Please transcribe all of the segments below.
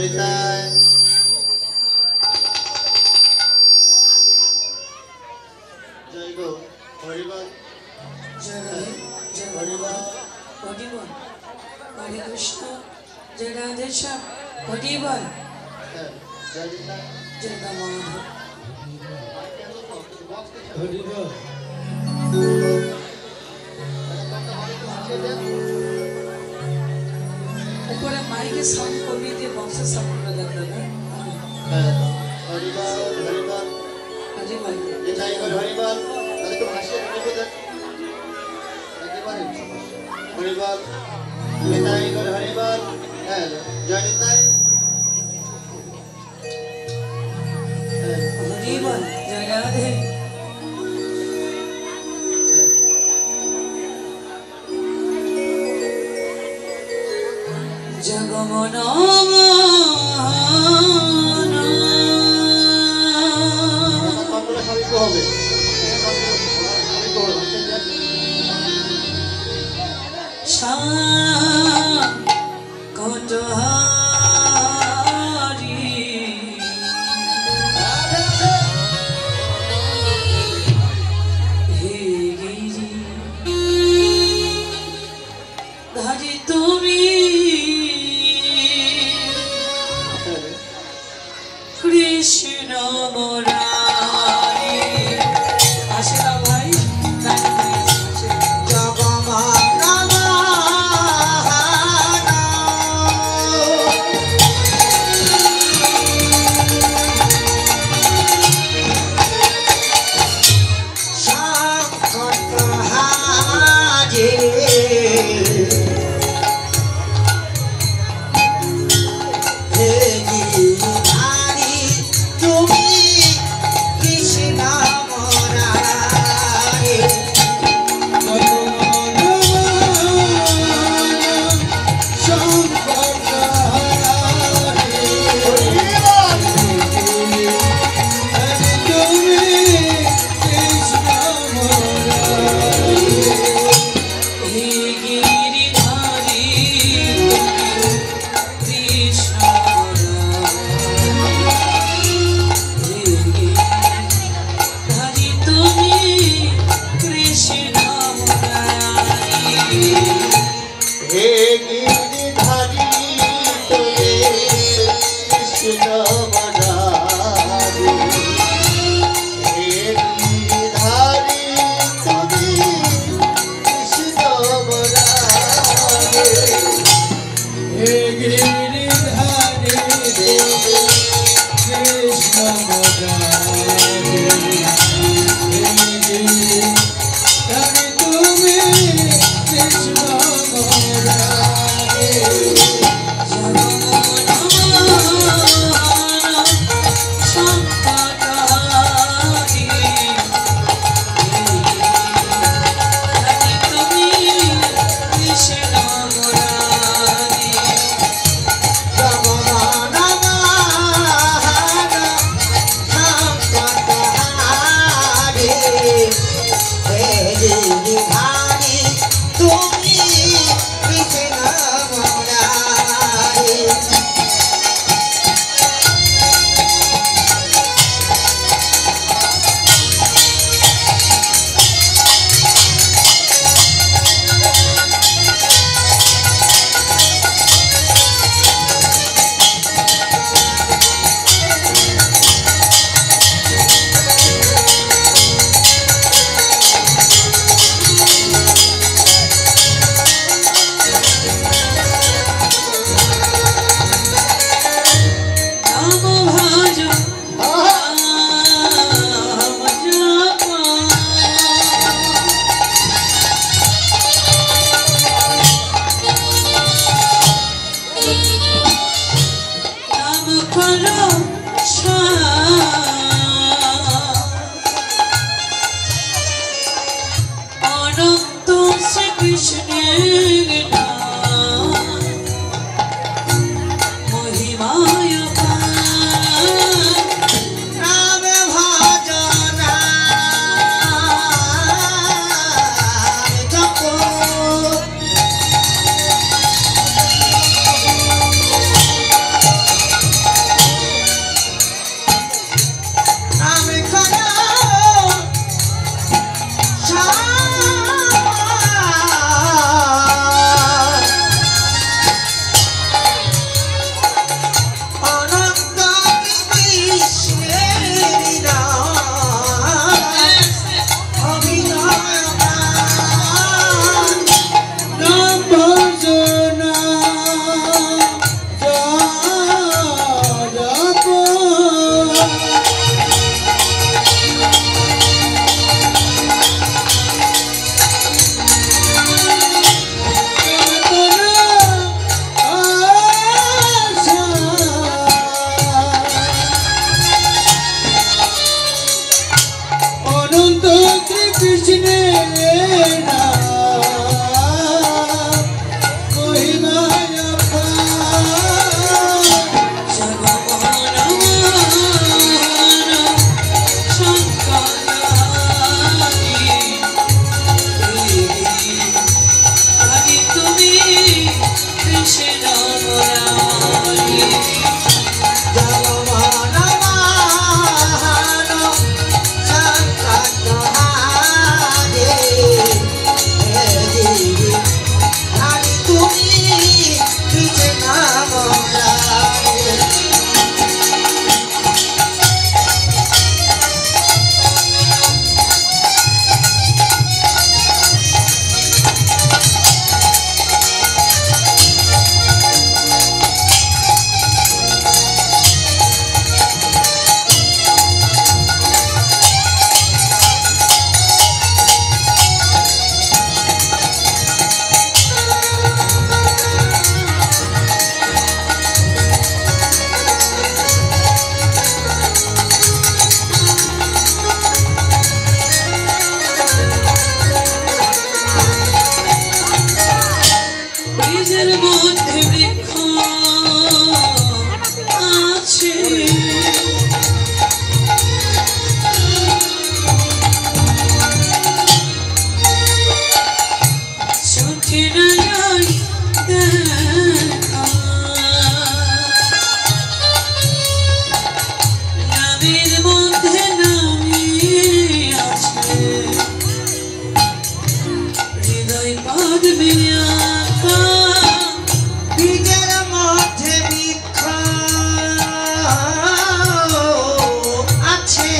নিতাই জয় গো হরিবল জয় রাধে জয় হরিবল হরিবল হরে কৃষ্ণ জয় রাধে শ্যাম হরিবল জয় নিতাই জয় মাধব হরিবল উপরে মাইকে সাউন্ড কমিয়ে দিয়ে বক্সের সাউন্ড লাগবে না হরিবল হরিবল হরিবল নিতাই গো হরিবল তাদেরকে ভাষিয়ে বলবো দেখ একেবারে হরিবল নিতাই গো হরিবল জয় নিতাই হরিবল জয় রাধে জগমন হবে কটহারি হে গিরি ধারি তুমি কৃষ্ণ মুরারি আসে না ভাই বীজের মধ্যে বৃক্ষ আছে ছুটে না যাই দেখা নামের মধ্যে নামে আছে হৃদয় পদ্মে আঁকা বীজের মধ্যে বৃক্ষ আছে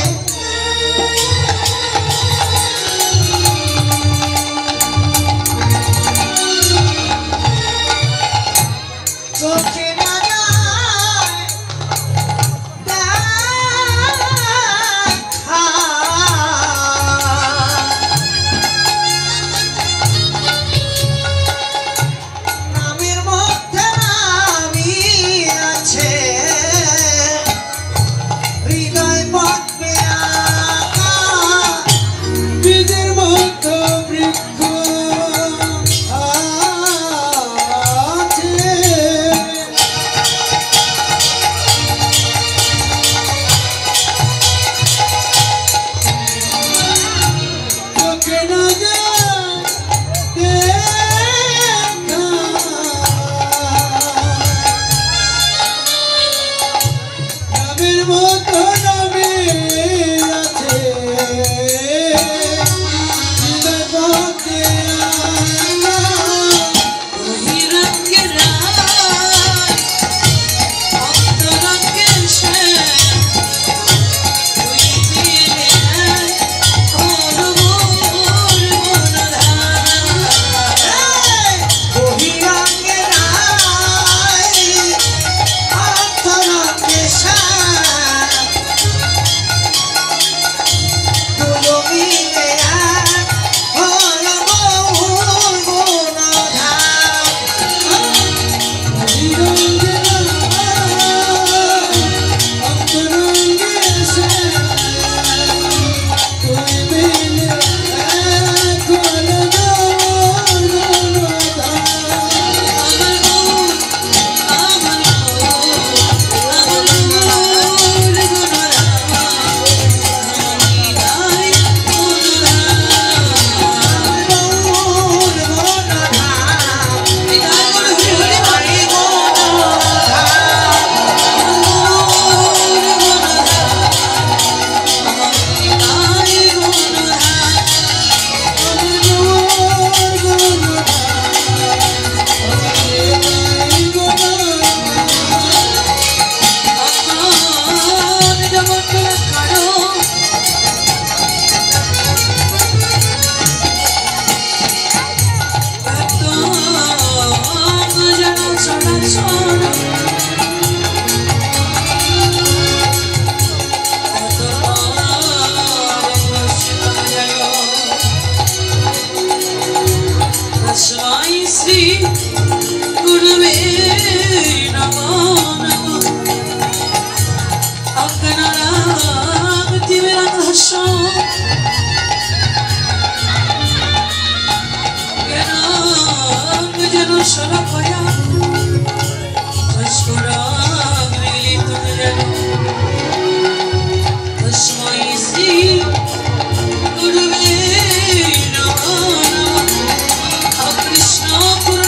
চোখে না যায় দেখা নামের মধ্যে নামই আছে হৃদয় পদ্মে আঁকা বীজের মতো বৃক্ষ আছে চোখে না যায় দেখা নামের মতো নামে আছে হৃদয় পদ্মে আঁকা বহিরঙ্গের রায় অন্তরঙ্গের শ্যাম তুই পেলে করবর মনধারা বহিরঙ্গে রায় অন্তরঙ্গে শ্যাম দুজো মিলে এক হল মৌর গুণধাম বহিরঙ্গে অন্তরঙ্গে তুই মিলে এক হল আমার গুণ আমার গুণ গুণরা হৃদয় মৌর গুণধাম হৃদয় হরি হরি হরি শ্রী গুরুবে নমো নমো অজ্ঞানারাম তিমিরান্ধস্য জ্ঞানাম যেন শরভয়া তস্করাম মিলিতুম যেন তস্मै শ্রী গুরুবে নমো নমঃ কৃষ্ণ পূর্ণ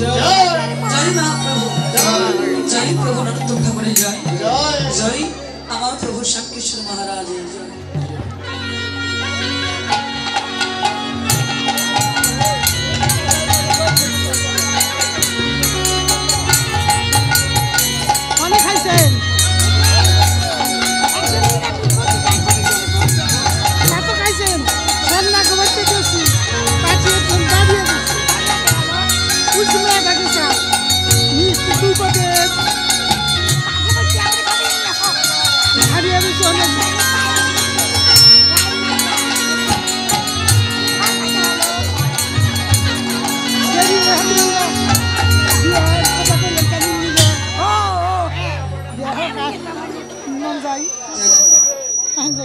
জয় মহাপ্রভু, জয় প্রভু নরোত্তম ঠাকুরের জয়, জয় আমার প্রভু শ্যামকিশোর মহারাজের জয়।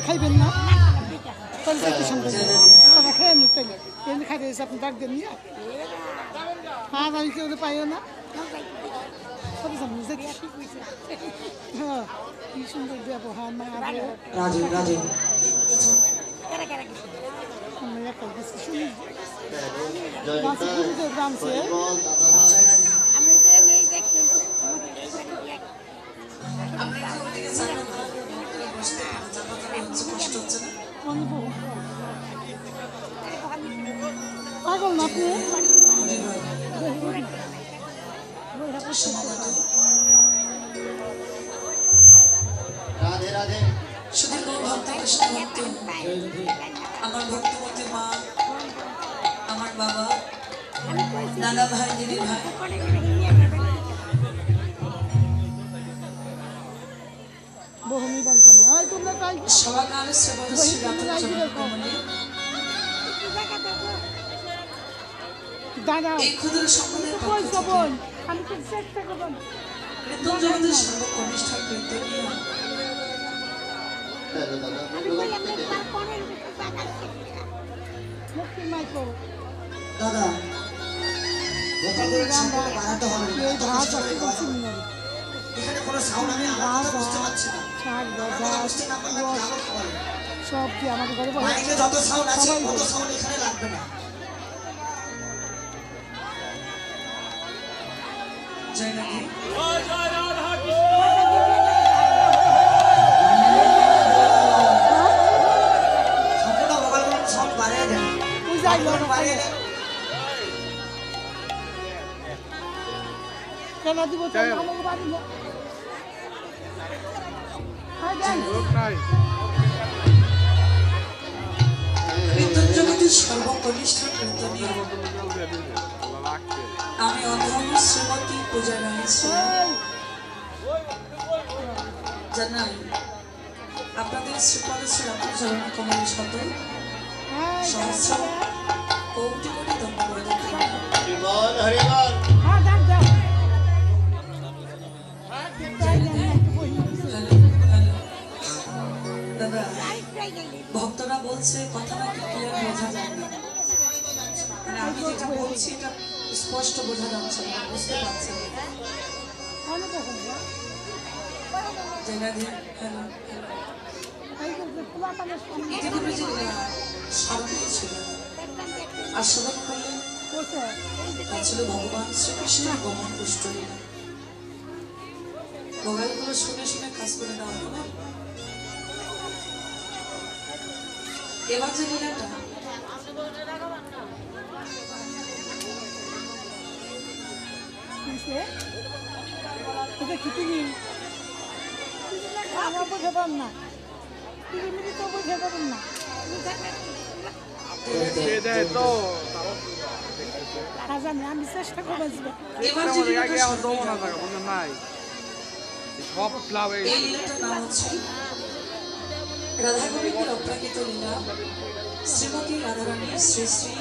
খাইবেন না খেয়ে নিতে এমনি খাইতে আপনি ডাক দেন হ্যাঁ আমি কেউ পাইও না কি সুন্দর ব্যবহার মা পাগল না আপনি রাধে রাধে সুদীর্ঘ ভক্ত কৃষ্ণ ভক্ত আমার ভক্তিমতী মা, আমার বাবা, দাদা ভাই, দিদি ভাই, সবাকাল শ্রী দাদা এই ক্ষুদ্র সম্প্রদায়ের আমি খুব চেষ্টা করলাম কীর্তন জগতের সর্বকনিষ্ঠা কীর্তনীয় দাদা ভোকাল করে সম্পর্ক বাড়াতে হবে এখানে কোনো সাউন্ড আমি বুঝতে পারছি না বুঝতে না পারলে আমার খাবার সব কি আমাদের ঘরে মাইকে যত সাউন্ড আছে তত সাউন্ড এখানে লাগবে না। জয় রাধে। সম্পূর্ণ ভোকালগুলো সাউন্ড বাড়িয়ে দেন, বাড়িয়ে দেন। কেন দিব কীর্তন জগতের সর্বকনিষ্ঠা কীর্তনীয় আমি অধম শ্রীমতী পূজা রায় জানাই আপনাদের শ্রীপদ শ্রী রামচরণ কমলের শত সহস্র কোটি কোটি ধন্যবাদ। হরিবল হরিবল দাদা ভক্তরা বলছে কথা নাকি ক্লিয়ার বোঝা যায় না, মানে আমি যেটা বলছি এটা স্পষ্ট বোঝা যাচ্ছে না, বুঝতে পারছি না। ইতিপূর্বে যে স্মরণীয় ছিল আর স্মরণ করলেন তা ছিল ভগবান শ্রীকৃষ্ণের গমন কুষ্ঠলীলা। মোবাইলগুলো শুনে শুনে কাজ করে দেওয়া হবে। এবার যে লীলাটা আমি চেষ্টা করবো এবার যে এই লীলাটার নাম হচ্ছে রাধা গোবিন্দের অপ্রাকৃত লীলা শ্রীমতী রাধারানী শ্রী শ্রী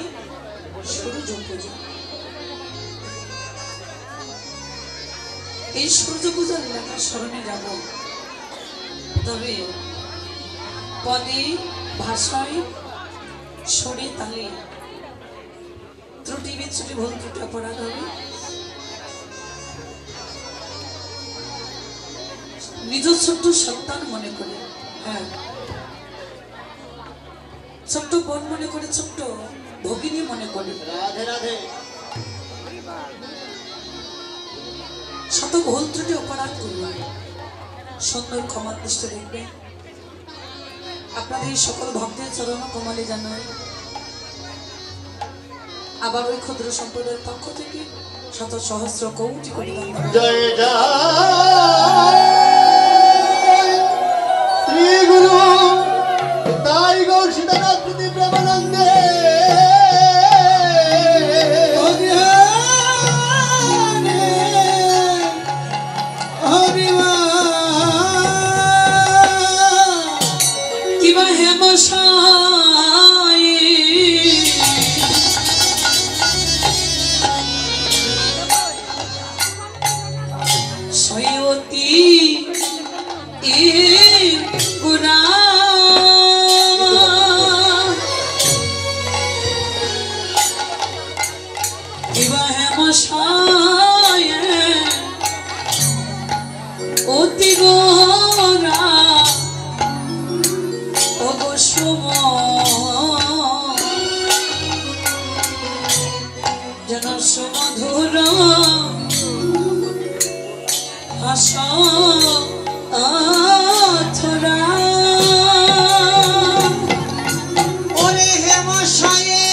সূর্য পূজা। এই সূর্য পূজার লীলাটার স্মরণে যাব, তবে পদে ভাষায় সুরে তালে ত্রুটি বিচ্ছুটি ভুল ত্রুটি অপরাধ হবে। নিজ ছোট্ট সন্তান মনে করে, হ্যাঁ ছোট্ট বোন মনে করে, ছোট্ট ভগিনী মনে করে রাধে রাধে শত ভুল ত্রুটি অপরাধ করলাম, সুন্দর ক্ষমার দৃষ্টি দেখবে। আপনাদের সকল ভক্তের চরণ কমলে জানাই আবার ওই ক্ষুদ্র সম্প্রদায়ের পক্ষ থেকে শত সহস্র কোটি কোটি ধন্যবাদ। জয় জয় শ্রী গুরু তাই গৌর সীতানাথ প্রতি প্রেমানন্দে। কিবা হেমশাই সয়তি গুণা কিবা হেমশাই অতি গোরা যেন সুমধুর ভাষা আথরা ওরে হেমশায়ে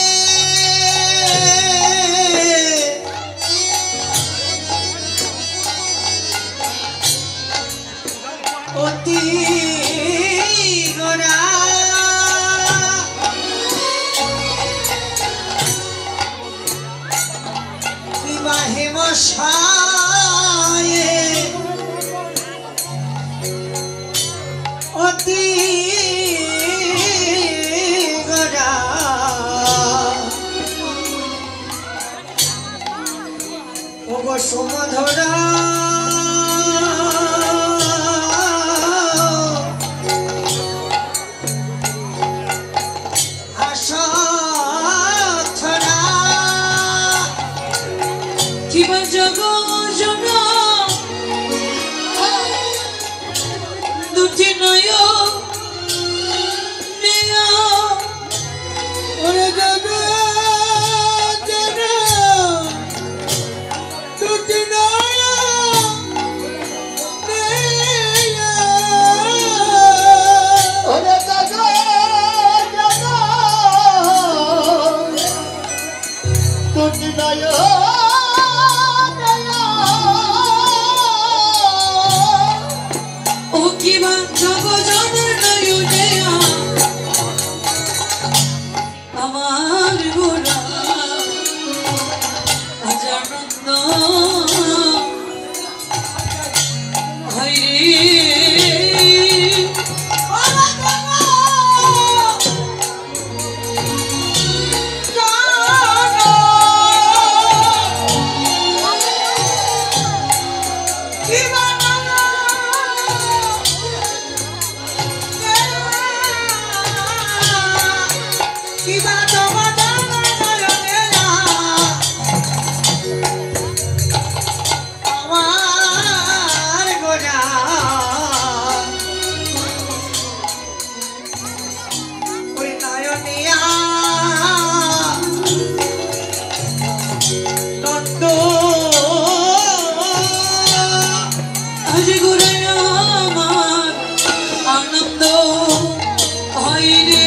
অতি গোরা হেমশায়ে অতি গোরা ওগো সুমধুরা দুটি নয় ওরে যাবে দুটি নয় ওরে দাদা দুটি নয় ও কিবা জগজনের নয়নে আমার গোরা আজ আনন্দ আনন্দ হয় রে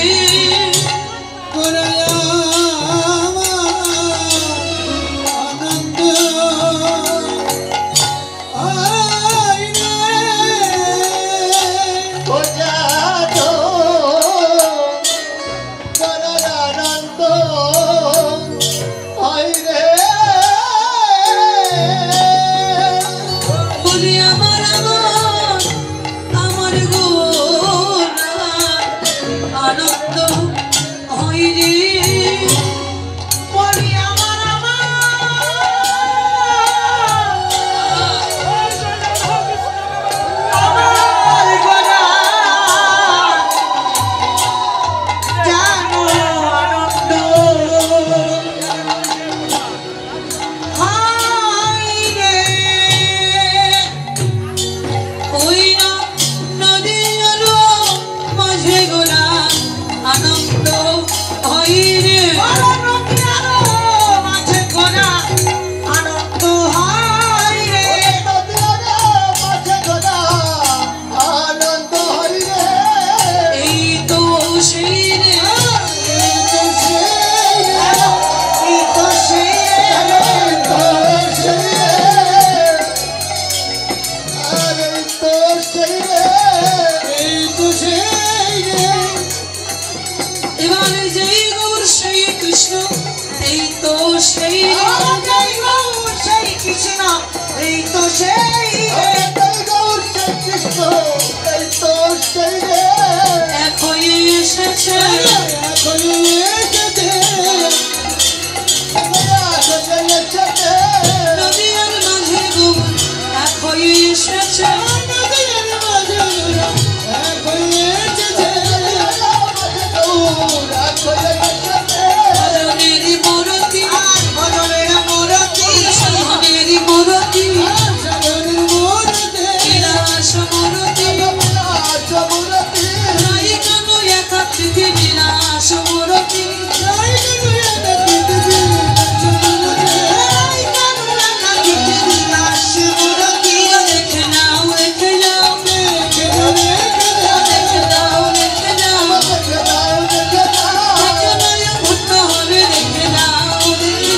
আরে যেই গৌর সেই কৃষ্ণ এই তো সেই জয় গৌর সেই কৃষ্ণ এই তো সেই জয় গৌর সেই কৃষ্ণ এই তো সেই রে এক হয়ে এসেছে এখন এসেছে নদীর মাঝে গৌর এক হয়ে এসেছে ভজনেরই মূরতি সাধনেরই মূরতি বিলাস মূরতি নাই কেন একা পৃথিবী বিলাস মূরতি দেখে নাও দেখে যাও দেখে দাও দেখে যাও দেখে নয় ভূত হবে দেখে দাও দেখে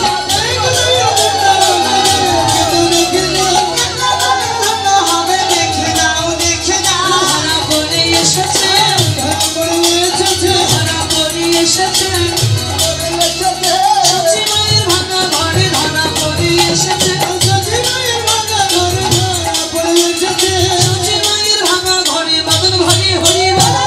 যাও ধরা পড়ে এসেছে ধরা পড়ে এসেছে সচি মায়ের ভাঙা ঘরে ধরা পড়ে এসেছে সচি মায়ের ভাঙা ঘরে বাদন ঘরে হরি বলা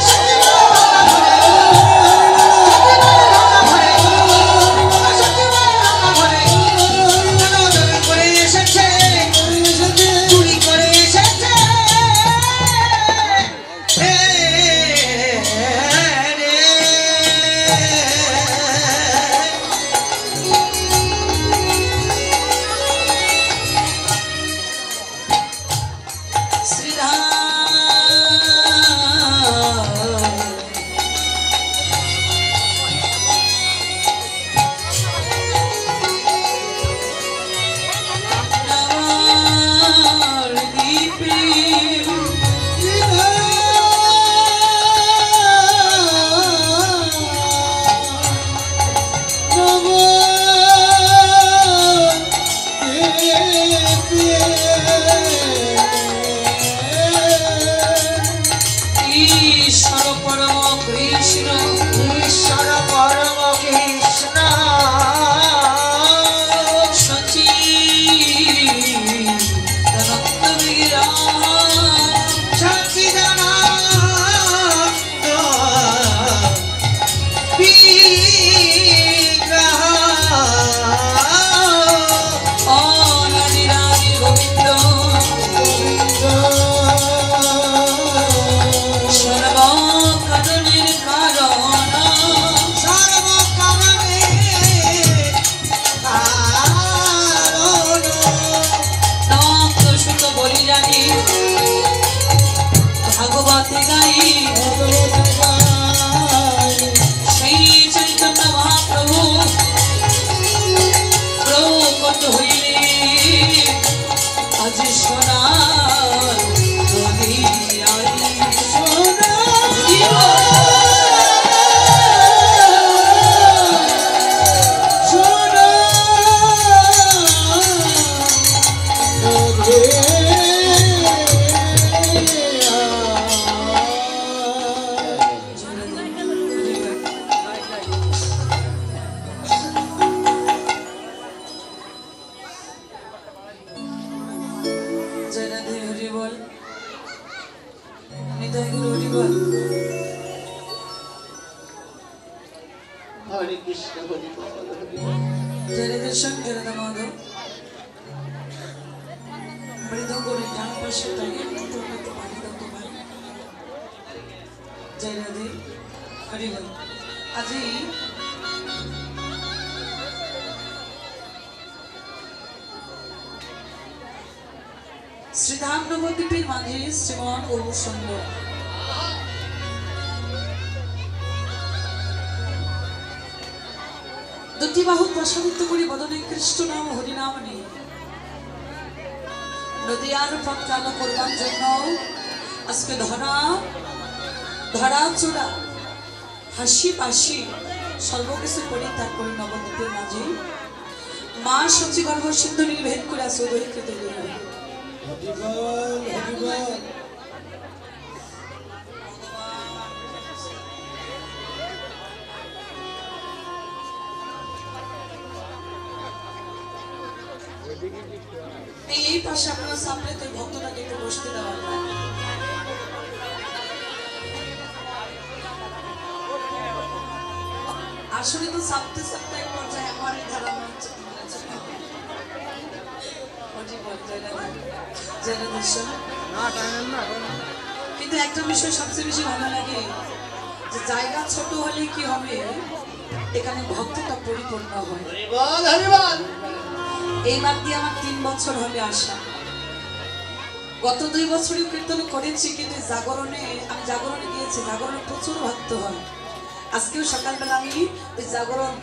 ঈশ্বর পরম কৃষ্ণ ঈশ্বর পরম কৃষ্ণ সচি দত্ত বিগ্রহ সচিদানন্দ বিগ্রহ অনাদিরাদি গোবিন্দ সর্বকারণের কারণ নক্তসুত বলি জানি ভাগবতে গাই সেই চৈতন্য মহাপ্রভু প্রকট হইলে আজ সোনার নদিয়ায় জয় রাধে হরি বল নিতাই গুরু হরি বল হরে কৃষ্ণ হরি বল হরি বল জয় রাধে শ্যাম জয় রাধা মাধব মৃদঙ্গের ডান পাশে দাঁড়িয়ে মন্ত্রপাঠ পানি দাও তো ভাই জয় রাধে হরি বল আজি শ্রীধাম নবদ্বীপের মাঝে শ্রীমান গৌর সুন্দর দুটি বাহু প্রসারিত করে বদনে কৃষ্ণ নাম হরিনাম নেই নদিয়ার পথ কালো করবার জন্য আজকে ধরা চোরা হাসি পাশি সর্বকিছু পরিত্যাগ করে নবদ্বীপের মাঝে মা সচি গর্ভ সিন্ধু নির্ভেদ করে আছে উদয়কৃত এই পাশে আপনারা সামনে তো ভক্তটাকে একটু বসতে দেওয়া যায়। আসলে তো সাপতে সাপতে এক পর্যায়ে আমারই ধারণা হচ্ছে কিন্তু একটা বিষয় সবচেয়ে বেশি ভালো লাগে যে জায়গা ছোট হলে কি হবে, এখানে ভক্তটা পরিপূর্ণ হয়। এই বাদ দিয়ে আমার 3 বছর হবে আসা। গত 2 বছরই কীর্তন করেছি, কিন্তু জাগরণে আমি জাগরণে গিয়েছি, জাগরণে প্রচুর ভক্ত হয়। আজকেও সকালবেলা আমি ওই জাগরণ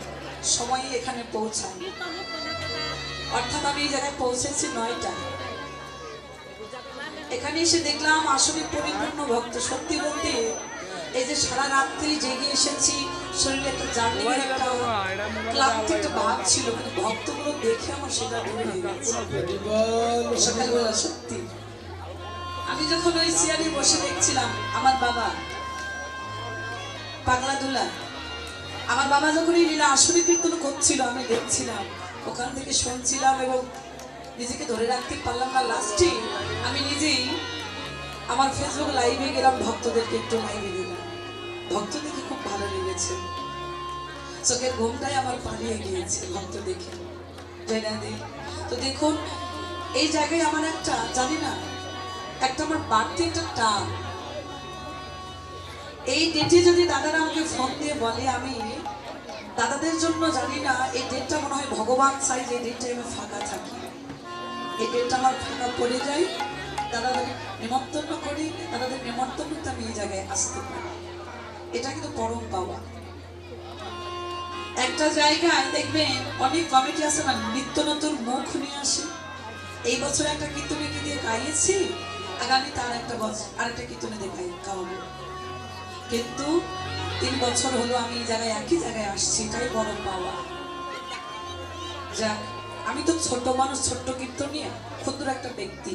সময়ে এখানে পৌঁছাই, অর্থাৎ আমি এই জায়গায় পৌঁছেছি 9টায়। এখানে এসে দেখলাম আসলে পরিপূর্ণ ভক্ত। সত্যি বলতে এই যে সারা রাত্রি জেগে এসেছি, শরীরে একটা জার্নির একটা ক্লান্তি একটা ভাব ছিল, কিন্তু ভক্তগুলো দেখে আমার সেটা দূর হয়ে গেছে সকালবেলা। সত্যি আমি যখন ওই চেয়ারে বসে দেখছিলাম আমার বাবা পাগলা দুলা, আমার বাবা যখন এই লীলা আসলে কীর্তন করছিল আমি দেখছিলাম, ওখান থেকে শুনছিলাম এবং নিজেকে ধরে রাখতে পারলাম না। লাস্টে আমি নিজেই আমার ফেসবুক লাইভে গেলাম, ভক্তদেরকে একটু লাইভে দিলাম। ভক্ত দেখে খুব ভালো লেগেছে, চোখের ঘুমটাই আমার পালিয়ে গিয়েছে ভক্ত দেখে। তো দেখুন এই জায়গায় আমার একটা জানি না একটা আমার বাড়তি একটা টান। এই ডেটে যদি দাদারা আমাকে ফোন দিয়ে বলে, আমি দাদাদের জন্য জানি না এই ডেটটা মনে হয় ভগবান চাই যে ডেটটাই আমি ফাঁকা থাকি। এই ডেটটা আমার ফাঁকা পড়ে যায়, দাদাদের নিমন্ত্রণ করি, দাদাদের নিমন্ত্রণতে আমি এই জায়গায় আসতে পারি। এটা কিন্তু পরম পাওয়া। একটা জায়গায় দেখবেন অনেক কমিটি আছে না, নিত্য নতুন মুখ নিয়ে আসে। এই বছর একটা কীর্তনীকে দিয়ে গাইয়েছি, আগামী তার একটা বছর আরেকটা কীর্তনে দিয়ে গাওয়াবো। কিন্তু 3 বছর হলো আমি এই জায়গায় একই জায়গায় আসছি, এটাই বড় পাওয়া। যাক, আমি তো ছোট মানুষ, ছোট্ট কীর্তনিয়া, ক্ষুদ্র একটা ব্যক্তি।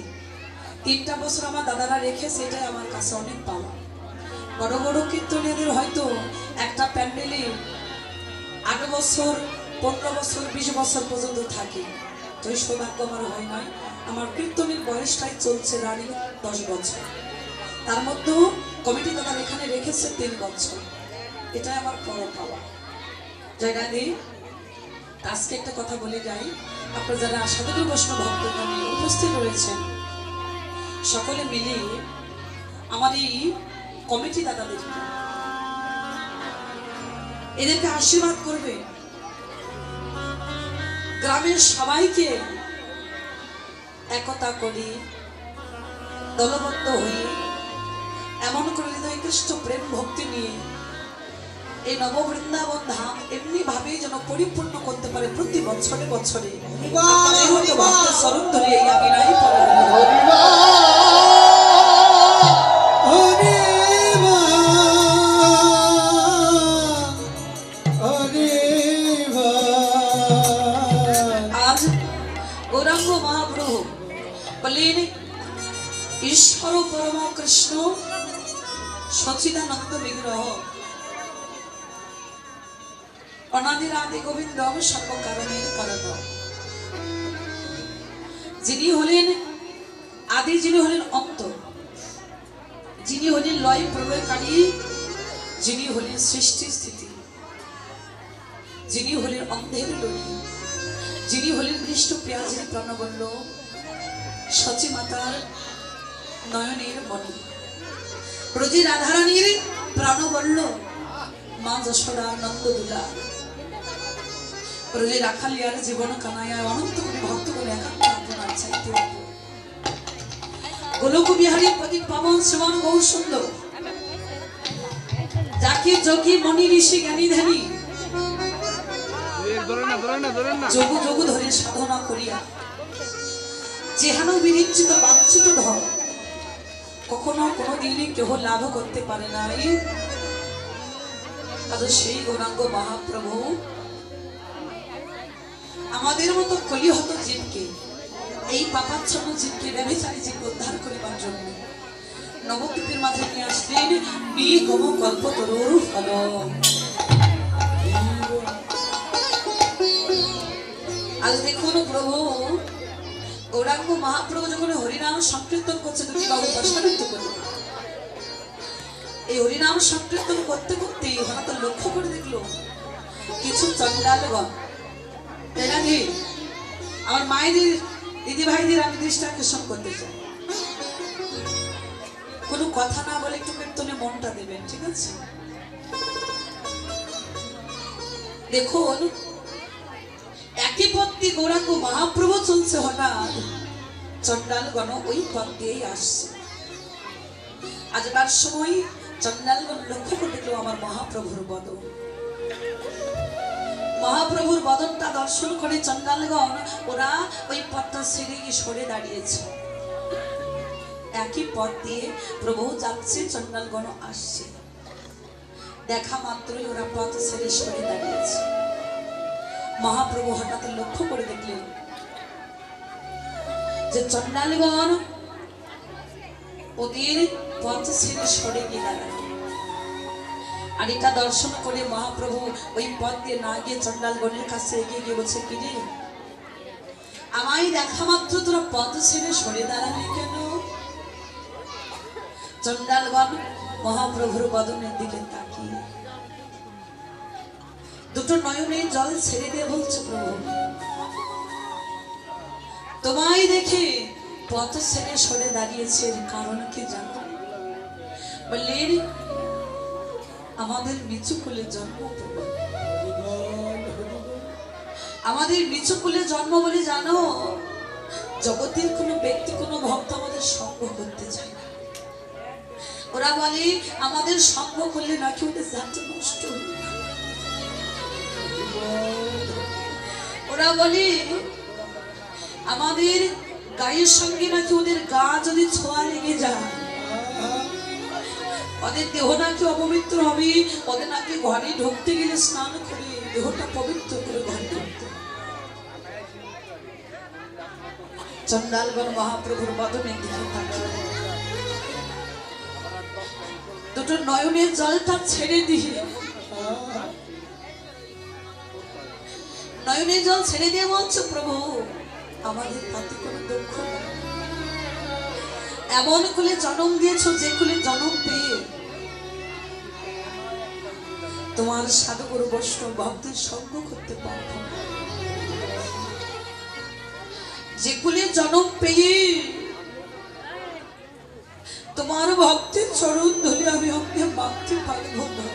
3টা বছর আমার দাদারা রেখে, সেটাই আমার কাছে অনেক পাওয়া। বড় বড় কীর্তনীয়দের হয়তো একটা প্যান্ডেলে 8 বছর 15 বছর 20 বছর পর্যন্ত থাকে, তো এই সৌভাগ্য আমার হয় নাই। আমার কীর্তনের বয়সটাই চলছে রানিং 10 বছর, তার মধ্যেও কমিটি দাদা এখানে রেখেছে 3 বছর। এটাই আমার বড় পাওয়া। জয়নাদি, আজকে একটা কথা বলে যাই, আপনারা যারা সাধু বৈষ্ণব ভক্তগণ উপস্থিত রয়েছেন, সকলে মিলে আমার এই কমিটি দাদাদেরকে এদেরকে আশীর্বাদ করবে। গ্রামের সবাইকে একতা করি, দলবদ্ধ হয়ে এমন করে হৃদয় কৃষ্ণ প্রেম ভক্তি নিয়ে এই নববৃন্দাবন ধাম এমনি ভাবেই যেন পরিপূর্ণ করতে পারে প্রতি বছরে বছরে। শরণ ধরে এই আমি নাই আজ গৌরাঙ্গ মহাপ্রভু বললেন, ঈশ্বর পরম কৃষ্ণ সচিদানন্দ বিগ্রহ অনাদির আদি গোবিন্দ সর্বকারণের কারণ। যিনি হলেন আদি, যিনি হলেন অন্ত, যিনি হলেন লয় প্রলয়কারী, যিনি হলেন সৃষ্টি স্থিতি, যিনি হলেন অন্ধের লড়ি, যিনি হলেন কৃষ্ণ প্রিয়াজের প্রাণবল্ল, সচী মাতার নয়নের মণি, ব্রজে রাধারানীর প্রাণবল্ল, মা যশোদা নন্দদুলা, ব্রজে রাখালিয়ার জীবন কানাইয়া অনন্ত করে ভক্ত করে একান্ত আপনার চাইতে গোলক বিহারী প্রতি পাবন শ্রমণ বহু সুন্দর, যাকে যোগী মনি ঋষি জ্ঞানী ধ্যানী যোগু যোগু ধরে সাধনা করিয়া যেহান বিরিঞ্চিত বাঞ্ছিত ধর কখনো কোনোদিনই কেহ লাভ করতে পারে নাই। আজ সেই গৌরাঙ্গ মহাপ্রভু আমাদের মতো কলিহত জীবকে, এই পাপাচ্ছন্ন জীবকে, ব্যভিচারী জীবকে উদ্ধার করিবার জন্য নবদ্বীপের মাঝে নিয়ে আসলেন নিগম কল্পতরুর ফল। আজ দেখুন প্রভু গৌরাঙ্গ মহাপ্রভু যখন হরিনাম সংকীর্তন করছে দুটি বাবু দশানিত করে, এই হরিনাম সংকীর্তন করতে করতে হঠাৎ লক্ষ্য করে দেখলো কিছু চন্ডালগণ, তাই না? আমার মায়েদের দিদি ভাইদের আমি দৃষ্টি আকর্ষণ করতে চাই, কোনো কথা না বলে একটু কীর্তনে মনটা দেবেন, ঠিক আছে? দেখুন একই পথ দিয়ে গৌরাঙ্গ মহাপ্রভু চলছে, হঠাৎ চন্ডালগণ ওই পথ দিয়েই আসছে। আজকার সময় চন্ডালগণ লক্ষ্য করে দেখলো আমার মহাপ্রভুর বদন, মহাপ্রভুর বদনটা দর্শন করে চন্ডালগণ ওরা ওই পথটা ছেড়ে গিয়ে সরে দাঁড়িয়েছে। একই পথ দিয়ে প্রভু যাচ্ছে, চন্ডালগণ আসছে, দেখা মাত্রই ওরা পথ ছেড়ে সরে দাঁড়িয়েছে। মহাপ্রভু হঠাৎ লক্ষ্য করে দেখলেন যে চন্ডালগণ ওদের পথ ছেড়ে সরে গিয়ে দাঁড়ায়। আর এটা দর্শন করে মহাপ্রভু ওই পথ দিয়ে না গিয়ে চন্ডালগণের কাছে এগিয়ে গিয়ে বলছে, কি রে, আমায় দেখা মাত্র তোরা পথ ছেড়ে সরে দাঁড়ালি কেন? চন্ডালগণ মহাপ্রভুর বদনের দিকে তাকিয়ে দুটো নয়নে জল ছেড়ে দিয়ে বলছে, প্রভু তোমায় দেখে পথ ছেড়ে সরে দাঁড়িয়েছে, কারণ কি জানো? বললেন আমাদের নিচু কুলে জন্ম, আমাদের নিচু কুলে জন্ম বলে জানো জগতের কোনো ব্যক্তি কোনো ভক্ত আমাদের সঙ্গ করতে চায় না। ওরা বলে আমাদের সঙ্গ করলে নাকি ওদের জাত নষ্ট হয়ে যায়। ওরা বলে আমাদের গায়ের সঙ্গে নাকি ওদের গা যদি ছোঁয়া লেগে যায় ওদের দেহ নাকি অপবিত্র হবে, ওদের নাকি ঘরে ঢুকতে গেলে স্নান করে দেহটা পবিত্র করে ঘরে ঢুকতে। চন্ডালগণ মহাপ্রভুর বদনের দিকে তাকিয়ে দুটো নয়নের জলটা ছেড়ে দিয়ে, নয়নের জল ছেড়ে দিয়ে বলছো, প্রভু আমাদের তাতে কোনো দুঃখ নেই, এমন কুলে জন্ম দিয়েছো যে কুলে জন্ম পেয়ে তোমার সাধুগুরু বৈষ্ণব ভক্তের সঙ্গ করতে পারবো, যে কুলে জন্ম পেয়ে তোমার ভক্তের চরণ ধরে আমি অঙ্গে মাপতে পারবো না,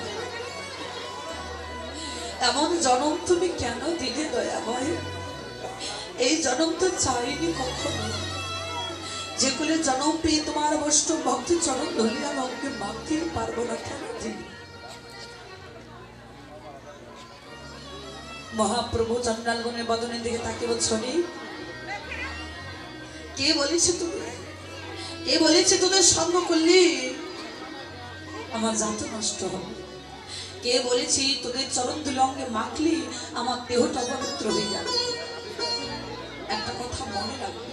এমন জন্ম তুমি কেন দিলে দয়াময়? এই জন্ম তো চাইনি কখনো, যে কুলে জন্ম পেয়ে তোমার বৈষ্ণব ভক্তের চরণ ধরে আমি অঙ্গে মাপতে পারবো না, কেন দিলে? মহাপ্রভু চন্ডালগণের বদনের দিকে তাকে বলছো, কে বলেছে তুমি, কে বলেছে তোদের সঙ্গ করলে আমার জাত নষ্ট হবে? কে বলেছি তোদের চরণ ধুলো অঙ্গে মাখলে আমার দেহটা অপবিত্র হয়ে যাবে? একটা কথা মনে রাখবে,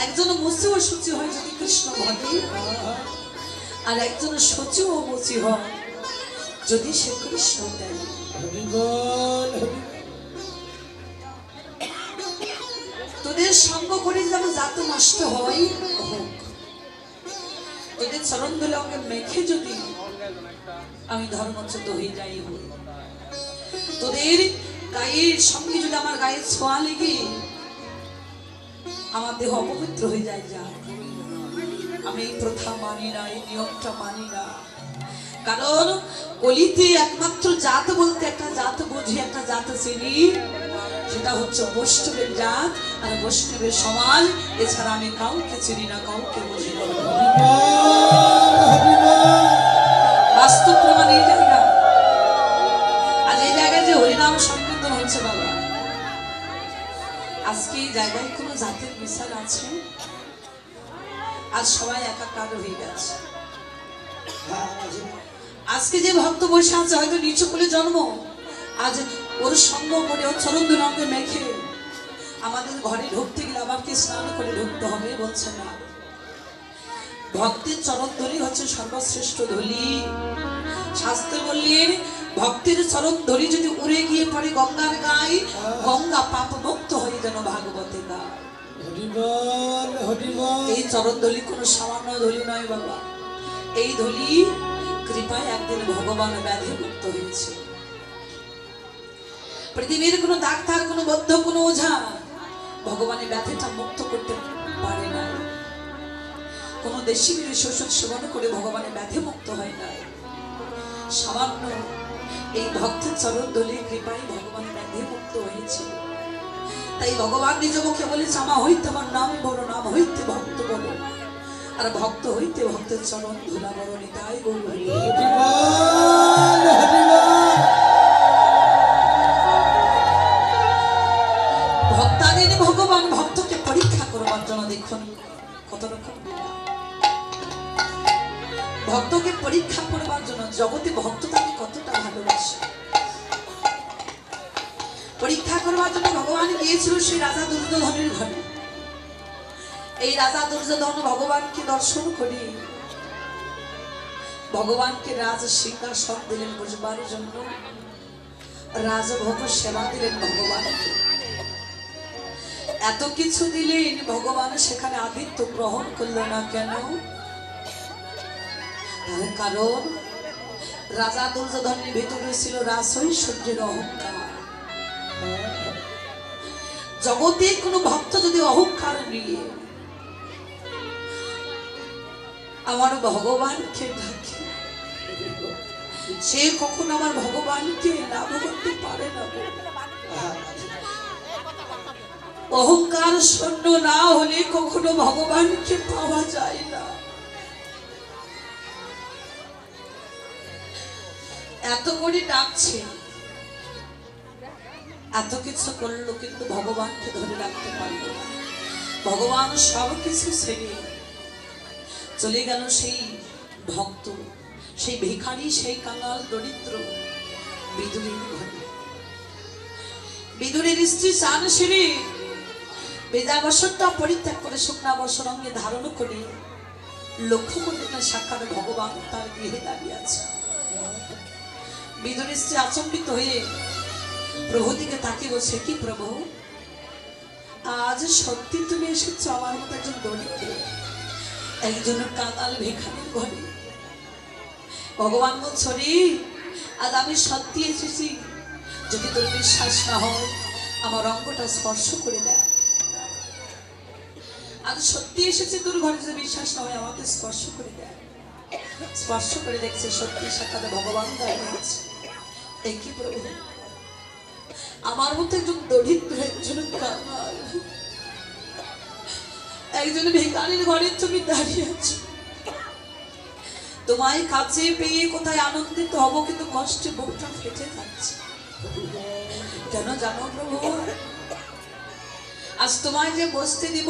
একজন মুসি ও সূচি হয় যদি কৃষ্ণ ভক্তি, আর একজন সূচি ও মুচি হয় যদি সে কৃষ্ণ দেয়। তোদের সঙ্গ করে যদি আমার জাত নষ্ট হয় হোক, তোদের চরণ ধুলো অঙ্গে মেখে যদি আমি ধর্মচ্যুত হয়ে যাই, তোদের গায়ের সঙ্গে যদি আমার গায়ের ছোঁয়া লেগে আমার দেহ অপবিত্র হয়ে যায়, যা আমি এই প্রথা মানি না, এই নিয়মটা মানি না। কারণ কলিতে একমাত্র জাত বলতে একটা জাত বুঝি, একটা জাত চিনি, সেটা হচ্ছে বৈষ্ণবের জাত আর বৈষ্ণবের সমাজ, এছাড়া আমি কাউকে চিনি না, কাউকে বুঝি না। বাস্তব প্রমাণ এই জায়গা। আজ এই জায়গায় যে হরিনাম সংকীর্তন হচ্ছে বাবা, আজকে এই জায়গায় কোনো জাতের বিচার আছে? আজ সবাই একাকার হয়ে গেছে। আজকে যে ভক্ত বসে আছে হয়তো নিচু কুলে জন্ম, আজ ওর সঙ্গ করে ওর চরণ ধুলো মেখে আমাদের ঘরে ঢুকতে গেলে আবার কি স্নান করে ঢুকতে হবে? বলছে না, ভক্তের চরণ ধুলি হচ্ছে সর্বশ্রেষ্ঠ ধুলি। শাস্ত্র বললেন ভক্তের চরণ ধরি যদি উড়ে গিয়ে পড়ে গঙ্গার গায়ে, গঙ্গা পাপ মুক্ত হয়ে যেন ভাগবতে গায়। হরিবল হরিবল। এই চরণ ধুলি কোনো সামান্য ধুলি নয় বাবা। এই ধুলি কৃপায় একদিন ভগবান ব্যাধি মুক্ত হয়েছে। পৃথিবীর কোনো ডাক্তার, কোনো বৌদ্ধ, কোনো ওঝা ভগবানের ব্যাধিটা মুক্ত করতে পারে না। কোন দেশি বিদেশি ওষুধ সেবন করে ভগবানের ব্যাধি মুক্ত হয় না। সামান্য এই ভক্তের চরণ ধুলি কৃপায় ভগবানের ব্যাধি মুক্ত হয়েছে। তাই ভগবান নিজ মুখে বলেছে, আমা হইতে আমার নাম বড়, নাম হইতে ভক্ত বড়, আর ভক্ত হইতে ভক্তের চরণ ধুলা বড়। নিতাই গৌর হরি। ভক্তাদিনী ভগবান ভক্তকে পরীক্ষা করবার জন্য দেখুন কত রকম ভক্তকে পরীক্ষা করবার জন্য জগতে ভক্ত তাকে কতটা ভালোবাসে পরীক্ষা করবার জন্য ভগবান গিয়েছিল সেই রাজা দুর্যোধনের ঘরে। এই রাজা দুর্যোধন ভগবানকে দর্শন করে ভগবানকে রাজ সিংহাসন দিলেন বসবার জন্য, রাজভোগ সেবা দিলেন ভগবানকে। এত কিছু দিলেন, ভগবান সেখানে আদিত্য গ্রহণ করলো না কেন? তার কারণ রাজা দুর্যোধনের ভিতরে ছিল রাজৈশ্বর্যের অহংকার। জগতে কোনো ভক্ত যদি অহংকার নিয়ে আমার ভগবানকে ডাকে, সে কখনো আমার ভগবানকে লাভ করতে পারে না। অহংকার শূন্য না হলে কখনো ভগবানকে পাওয়া যায় না। এত করে ডাকছে, এত কিছু করলো, কিন্তু ভগবানকে ধরে রাখতে পারল না। ভগবান সব কিছু ছেড়ে চলে গেল সেই ভক্ত, সেই ভিখারি, সেই কাঙাল দরিদ্র বিদুরের ঘরে। বিদুরের স্ত্রী চান সেরে বেদাবসরটা পরিত্যাগ করে শুক্লাবসর অঙ্গে ধারণ করে লক্ষ্য করলেন সাক্ষাৎ ভগবান তার গৃহে দাঁড়িয়ে আছে। বিদুরের স্ত্রী আচম্বিত হয়ে প্রভু দিকে তাকিয়ে বলছে, কি প্রভু, আজ সত্যি তুমি এসেছো আমার মতো একজন দরিদ্র, একজন কাঙাল ভিখারির ঘরে? ভগবান বলছো রে, আজ আমি সত্যি এসেছি, যদি তোর বিশ্বাস না হয় আমার অঙ্গটা স্পর্শ করে দেয়। আজ সত্যি এসেছে তোর ঘরে, যদি বিশ্বাস না হয় আমাকে স্পর্শ করে দেয়। স্পর্শ করে দেখছে সত্যি সাক্ষাৎ ভগবান দাঁড়িয়ে আছে। একই প্রভু, আমার মতো একজন দরিদ্র, একজন কাঙাল, একজন ভিখারির ঘরে তুমি দাঁড়িয়ে আছো। তোমায় কাছে পেয়ে কোথায় আনন্দিত হব, কিন্তু কষ্টে বুকটা ফেটে যাচ্ছে। কেন জানো প্রভু? আজ তোমায় যে বসতে দিব,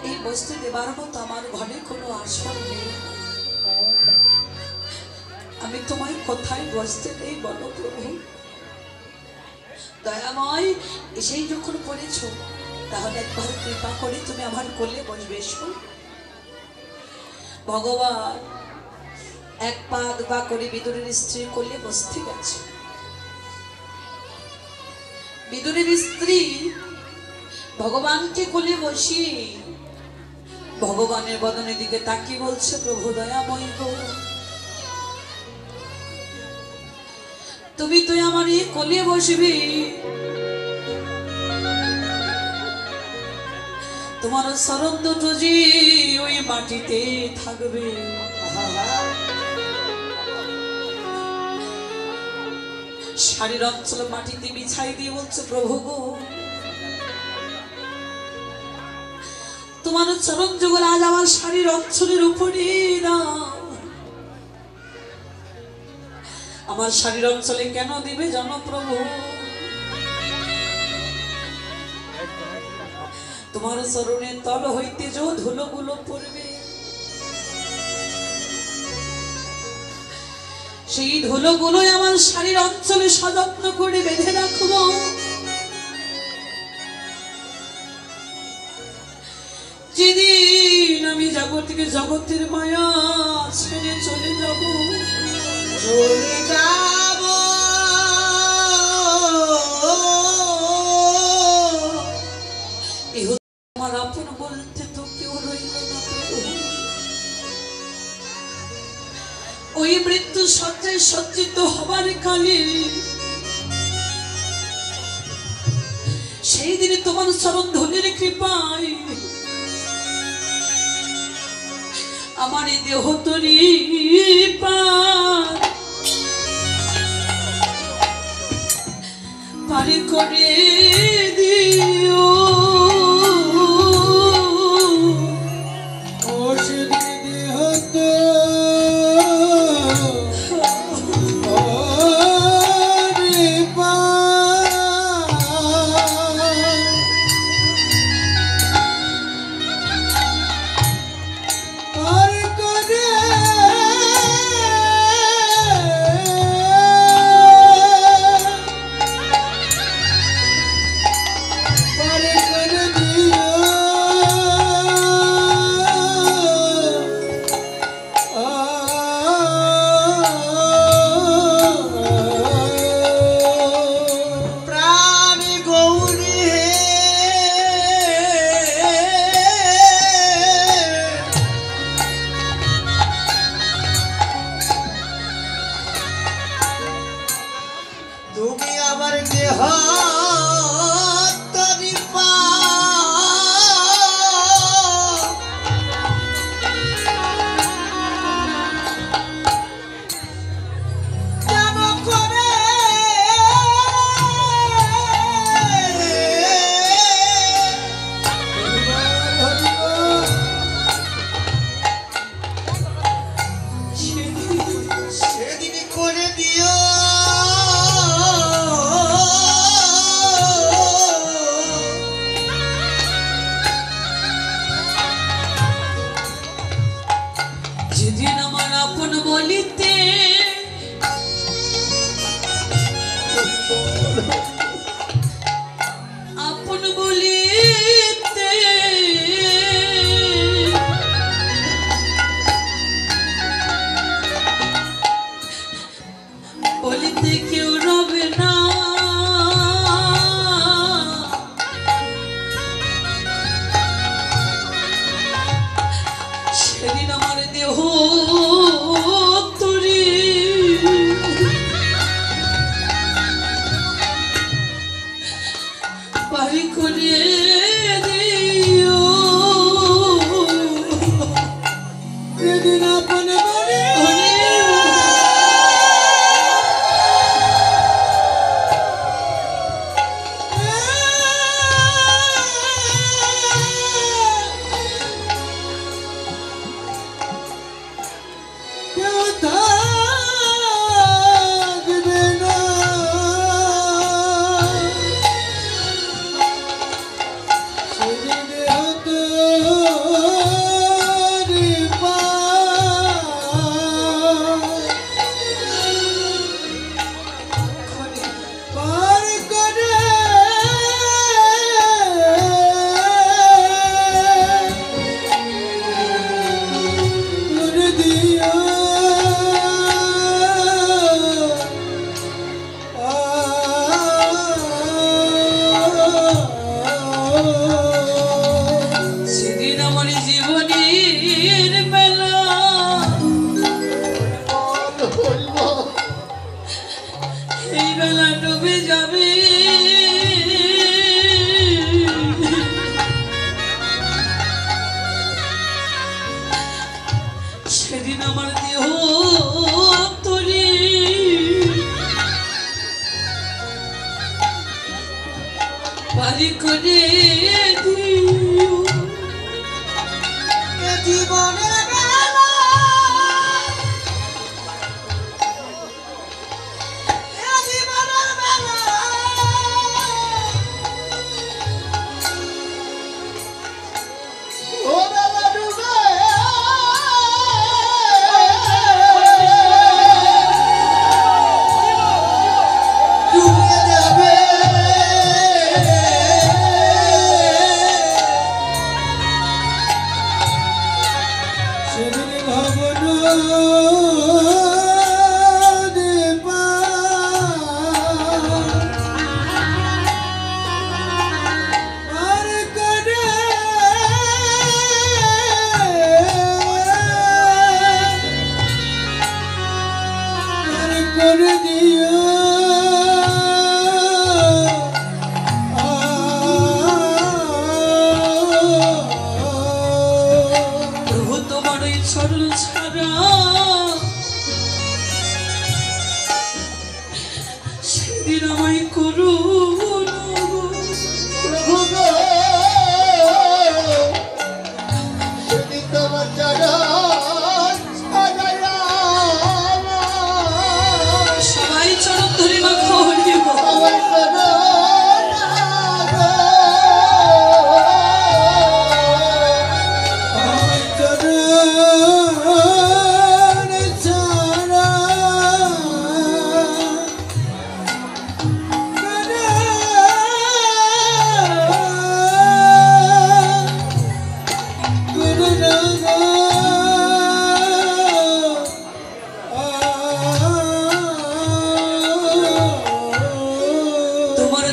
এই বসতে দেবার মতো আমার ঘরে কোনো আসন নেই। আমি তোমায় কোথায় বসতে নেই বলো প্রভু? দয়াময়, এসেই যখন পড়েছ, তাহলে একবার কৃপা করে তুমি আমার কোলে বসবে। ভগবান এক পা দুপা করে বিদুরের স্ত্রীর কোলে বসতে গেছে। বিদুরের স্ত্রী ভগবানকে কোলে বসিয়ে ভগবানের বদনের দিকে তাকিয়ে বলছে, প্রভু দয়াময় গো, তুমি তো আমার এই কোলে বসবে, তোমার চরণ দুটো যে ওই মাটিতে থাকবে। শাড়ির অঞ্চল মাটিতে বিছাই দিয়ে বলছে, প্রভু গো, তোমার চরণ যুগল আজ আমার শাড়ির অঞ্চলের উপরে দাও। আমার শাড়ির অঞ্চলে কেন দিবে জানো প্রভু? তোমার চরণের তল হইতে যে ধুলোগুলো পড়বে, সেই ধুলোগুলোই আমার শাড়ির অঞ্চলে সযত্ন করে বেঁধে রাখবো। যেদিন আমি জগৎকে জগতের মায়া ছেড়ে চলে যাব, আমার আপন সজ্জিত হবার কালে সেই দিনে তোমার চরণ ধনের কৃপায় আমার এই দেহ তরি পারি করে দিও যেদিন আমার আপন বলিতে আপন বলিতে বলিতে কেউ রবে না সেদিন আমার দেহ তরি পারি করে দিও সেদিন আপন সেদিন আমার জীবনের মেলা এই বেলা ডুবে যাবে সেদিন আমার দেহ তরি পারি করে দিও জীবনের বেলা জীবনের বেলা ও বেলা ডুবে ডুবে যাবে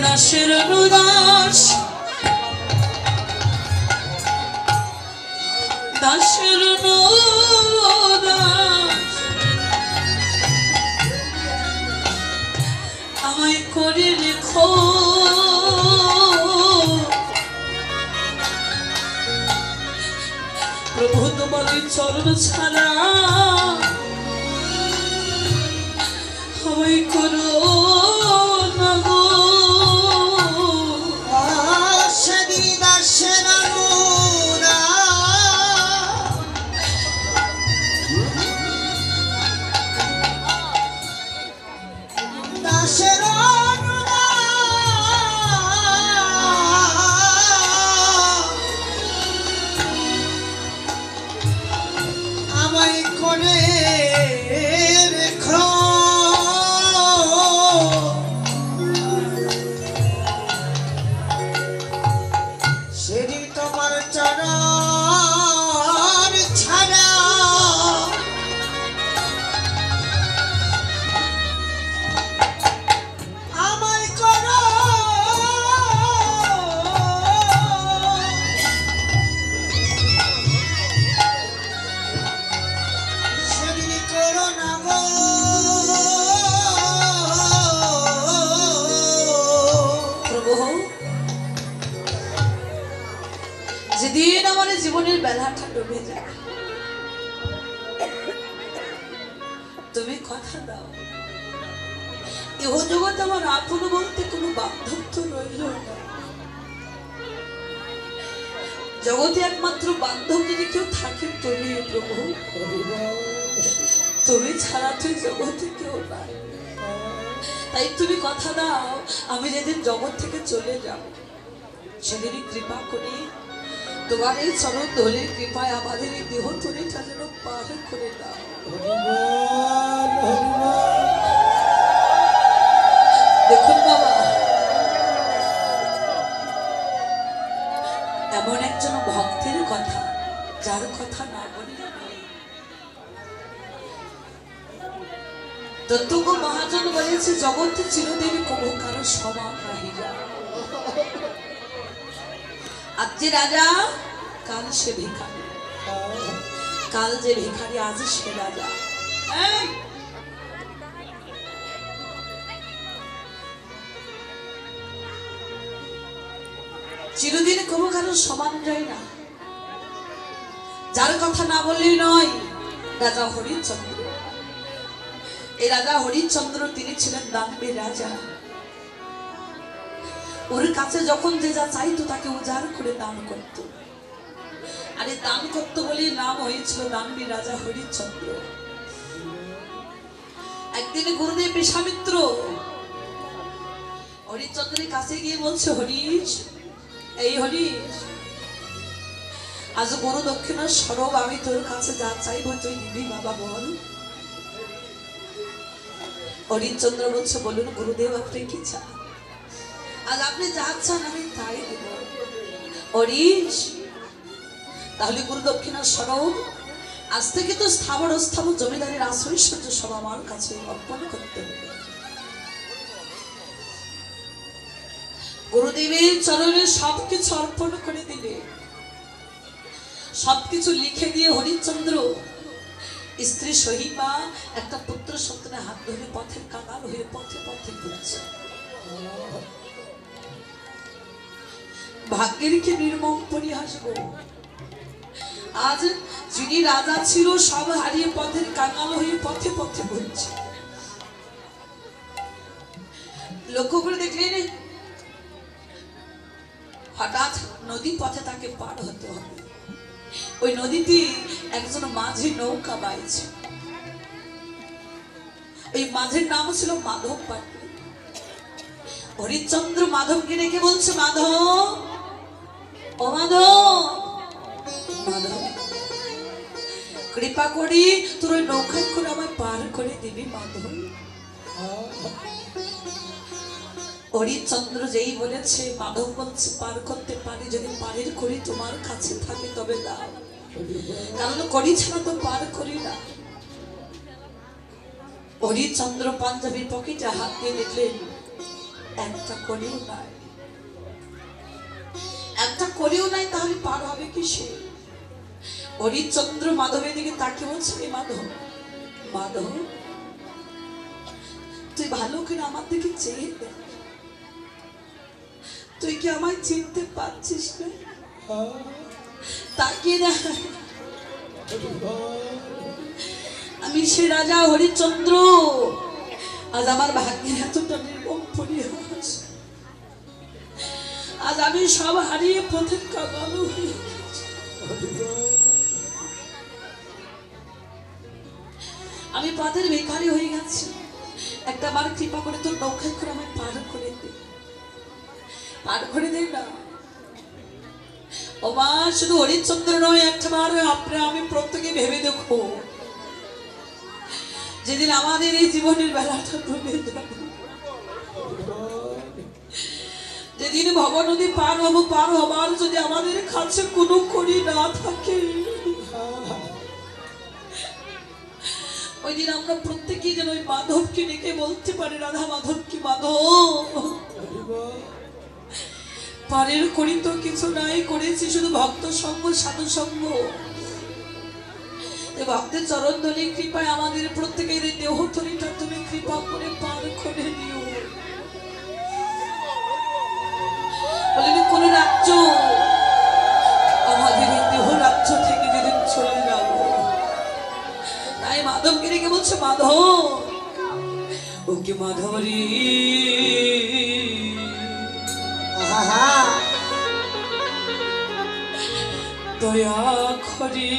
দাসের অনুদাস দাসের অনুদাস আমায় করে রেখো প্রভু তোমার চরণ ছাড়া আমায় করো না গো দাসেরি দাসের দাসের আমায় করে রেখো সেরি তোমার চরণ ছাড়া আমায় করো সেদিন করো না গো প্রভু যেদিন আমার জীবনের বেলাটা ডুবে যায় তুমি কথা দাও ইহ জগৎ আমার আপন বলতে কোনো বান্ধব রইল না জগতে একমাত্র বান্ধব যদি কেউ থাকে তুমি প্রভু তুমি ছাড়া তুই জগতে কেউ নাই তাই তুমি কথা দাও আমি যেদিন জগৎ থেকে চলে যাব সেদিনই কৃপা করি তোমার এই চরণ ধরে কৃপায় আমাদের এই দেহ তরিটা যেন পার করে দাও দেখুন বাবা এমন একজন ভক্তের কথা যার কথা না বললে দত্তক মহাজন বলেছে জগতে চিরদিন কবু কারো সমান নাহি যায় আজ যে রাজা কাল সে ভিখারি কাল যে ভিখারি আজ সে রাজা চিরদিন কবু কারো সমান যায় না যার কথা না বললেই নয় রাজা হরিশ্চন্দ্র এই রাজা হরিশ্চন্দ্র তিনি ছিলেন দানবীর রাজা ওর কাছে যখন যে যা চাইতো তাকে উজাড় করে দান করত আর এই দান করত বলে নাম হয়েছিল দানবীর রাজা হরিশ্চন্দ্র একদিন গুরুদেব বিশ্বামিত্র হরিশ্চন্দ্রের কাছে গিয়ে বলছে হরিশ এই হরিশ আজ গুরু দক্ষিণা স্বরূপ আমি তোর কাছে যা চাইবো তুই নিবি বাবা বল হরিশ্চন্দ্র বলছে বলুন গুরুদেব আপনি কি চান আজ আপনি যা চান আমি তাই দেব হরিশ তাহলে গুরু দক্ষিণা স্বরূপ আজ থেকে তো স্থাবর অস্থাবর জমিদারের আশ্রয়শ্বর্য সব আমার কাছে অর্পণ করতে হবে গুরুদেবের চরণে সবকিছু অর্পণ করে দিলে সবকিছু লিখে দিয়ে হরিশ্চন্দ্র স্ত্রী সহিবা একটা পুত্র সন্তানের হাত ধরে পথের কাঙাল হয়ে পথে পথে ঘুরছে ভাগ্যের কি নির্মম পরিহাস গো আজ যিনি রাজা ছিল সব হারিয়ে পথের কাঙাল হয়ে পথে পথে ঘুরছে লক্ষ্য করে দেখলেন হঠাৎ নদী পথে তাকে পার হতে হবে ওই নদীতে একজন মাঝি নৌকা বাইছে এই মাঝির নাম ছিল মাধব পাটনি হরিশ্চন্দ্র মাধবকে রেখে বলছে মাধব ও মাধব মাধব কৃপা করি তোর ওই নৌকায় করে আমায় পার করে দিবি মাধব হরিশ্চন্দ্র যেই বলেছে মাধব বলছে পার করতে পারি যদি পারের করি তোমার কাছে থাকে তবে দাও কারণ করি ছাড়া তো পার করি না হরিশ্চন্দ্র পাঞ্জাবির পকেটে হাত দিয়ে দেখলেন একটা কলিও নাই, একটা কলিও নাই, তাহলে পার হবে কি সে? হরিচন্দ্র মাধবের দিকে তাকে বলছে, মাধব মাধব তুই ভালো করে আমার দিকে চেয়ে দেখ, তুই কি আমায় চিনতে পারছিস না? তাকিয়ে দেখ, আমি সে রাজা হরিচন্দ্র। আজ আমার ভাগ্যের এতটা নির্মম পরিহাস, আজ আমি সব হারিয়ে পথের কাঙাল হয়ে গেছি। আমি পথের ভিখারি হয়ে গেছি, একটা বার কৃপা করে তোর নৌকায় করে আমায় পার করে দে, পার করে দে না। ও মা, শুধু হরিচন্দ্র নয়, একটা বার আমি প্রত্যেকে ভেবে দেখো, যেদিন আমাদের এই জীবনের বেলাটা ডুবে যাবে, যেদিন ভব নদী পার হবো, পার হবার যদি আমাদের কাছে কোনো করি না থাকে, ওই দিন আমরা প্রত্যেকেই যেন ওই মাধবকে ডেকে বলতে পারি, রাধা মাধব কি মাধব, পারের করি তো কিছু নাই, করেছি শুধু ভক্ত সঙ্গ সাধু সঙ্গ। ভক্তের চরণ ধরে কৃপায় আমাদের প্রত্যেকের দেহ তরিটা তুমি কৃপা করে পার করে দিও। বলেন কোন রাজ্য, আমাদের এই দেহ রাজ্য থেকে যেদিন চলে যাব, তাই মাধবকে রেখে বলছে, মাধব ওকে মাধবরী দয়া করি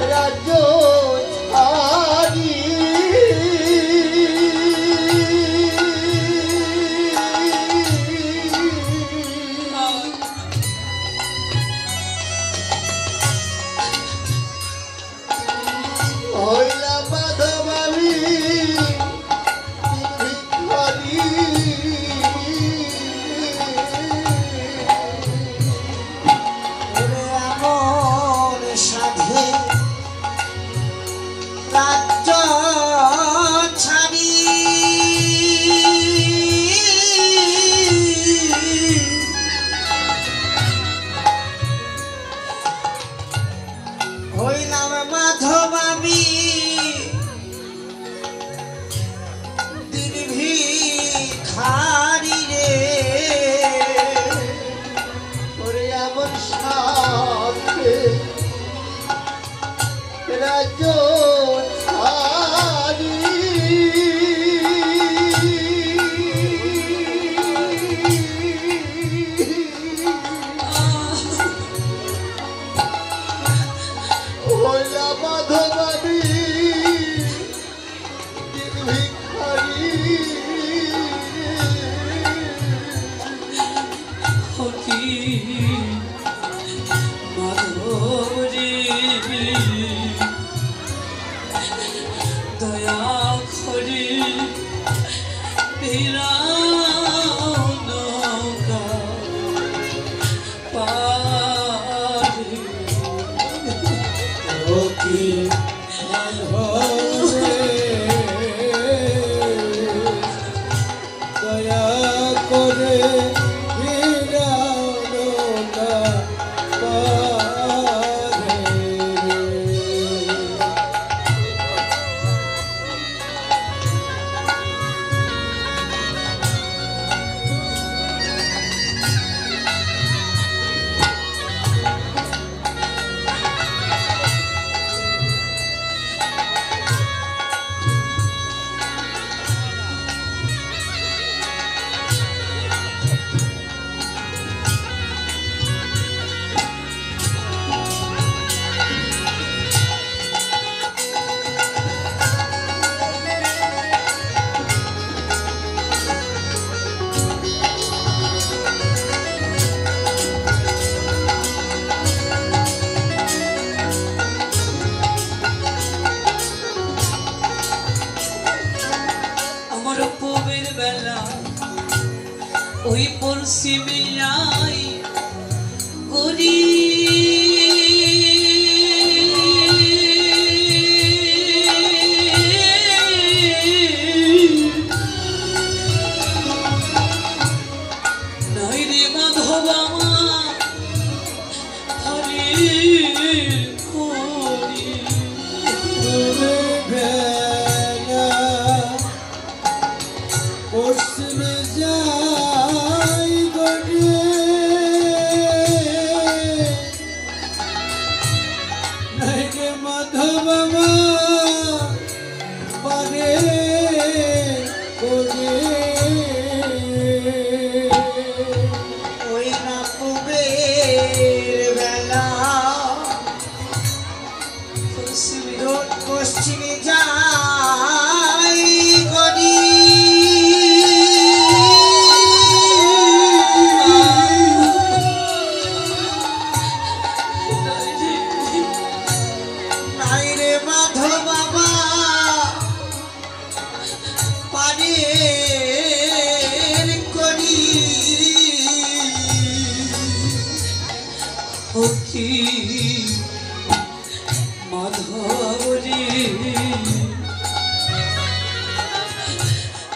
রাজ্য ছাড়ি হইলাম মাধব আমি ভিখারি এমন সাধে রাজ্য ছাড়ি হইলাম মাধব আমি ভিখারি রে ওরে এমন সাথে রাজ্য ছাড়ি হইলাম মাধব আমি ভিখারি দয়া করে দয়া করে ওই পশ্চিমে আই করি নাই রে মাধব আমার হরি করি পশ্চিমে যাই গড়িয়ে নাইরে মাধব পারে করে ওই না পুবের বেলা পশ্চিমে যাই গড়ি নাইরে মাধব বাবা পারে করি ওকি মাধবরী